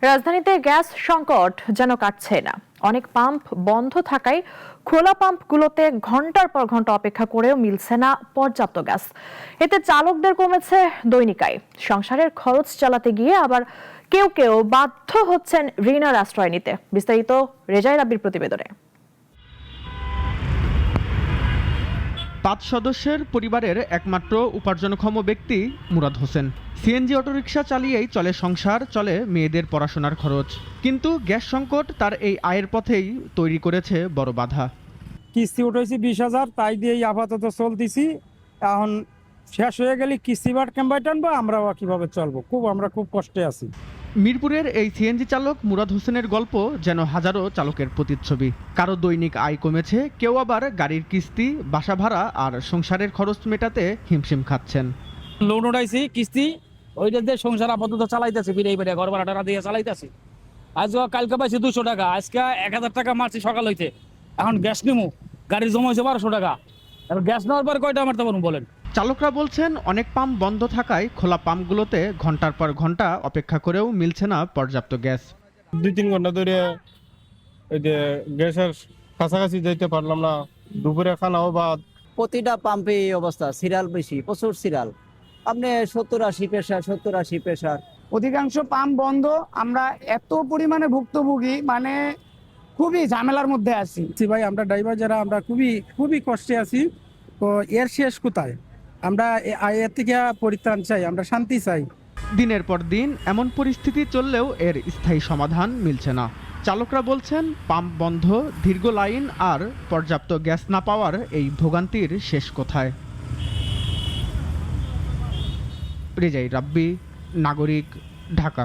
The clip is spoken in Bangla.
রাজধানীতে গ্যাস সংকট যেন কাটছে না। অনেক পাম্প বন্ধ থাকায় খোলা পাম্পগুলোতে ঘন্টার পর ঘন্টা অপেক্ষা করেও মিলছে না পর্যাপ্ত গ্যাস। এতে চালকদের কমেছে দৈনিক আয়। সংসারের খরচ চালাতে গিয়ে আবার কেউ কেউ বাধ্য হচ্ছেন ঋণের আশ্রয় নিতে। বিস্তারিত রেজাই রাব্বির প্রতিবেদনে। ৫ সদস্যের পরিবারের একমাত্র উপার্জনক্ষম ব্যক্তি মুরাদ হোসেন। সিএনজি অটোরিকশা চালিয়েই চলে সংসার, চলে মেয়েদের পড়াশোনার খরচ। কিন্তু গ্যাস সংকট তার এই আয়ের পথেই তৈরি করেছে বড় বাধা। কিস্তি উঠেছি 20,000, তাই দিয়েই আপাতত চলতেছি। এখন শেষ হয়ে গেলে কিস্তি বাট কেমবাই টানবো, আমরা কিভাবে চলবো? আমরা খুব কষ্টে আছি। মিরপুরের এই সিএনজি চালক মুরাদ হোসেনের গল্প যেন হাজারো চালকের প্রতিচ্ছবি। কারো দৈনিক আয় কমেছে, কেউ আবার গাড়ির কিস্তি, বাসা ভাড়া আর সংসারের খরচ মেটাতে হিমশিম খাচ্ছেন। লোন উঠাইছি কিস্তি, ওইটা দিয়ে সংসার আপাতত চালাইতেছি, বিড়ে বেড়ে ঘর ভাড়া দিয়ে চালাইতেছি। আজকে কালকে পাইছি 200 টাকা, আজকে 1000 টাকা মারছি সকাল হইতে। এখন গ্যাস নিমু, গাড়ির জমা হয়েছে 1200 টাকা। এবার গ্যাস নেওয়ার পর কয়টা মারতে পারবো বলেন? চালকরা বলছেন অনেক পাম্প বন্ধ থাকায় খোলা পাম্পগুলোতে ঘন্টার পর ঘন্টা অপেক্ষা করেও মিলছে না পর্যাপ্ত গ্যাস। 2-3 ঘন্টা ধরে ওই যে গ্যাসের কাছাকাছি যেতে পারলাম না, দুপুরে খানাও বাদ। প্রতিটা পাম্পে এই অবস্থা, সিরিয়াল বেশি, প্রচুর সিরিয়াল। আপনি 70-80 পেশার, 70-80 পেশার। অধিকাংশ পাম্প বন্ধ। আমরা এত পরিমাণে ভুক্তভোগী, মানে খুবই ঝামেলার মধ্যে আছি ভাই। আমরা ড্রাইভার যারা, আমরা খুবই কষ্টে আছি। তো এর শেষ কোথায়? আমরা এর থেকে পরিত্রাণ চাই, আমরা শান্তি চাই। দিনের পর দিন এমন পরিস্থিতি চললেও এর স্থায়ী সমাধান মিলছে না। চালকরা বলছেন পাম্প বন্ধ, দীর্ঘ লাইন আর পর্যাপ্ত গ্যাস না পাওয়ার এই ভোগান্তির শেষ কোথায়। রেজাই রাব্বি, নাগরিক, ঢাকা।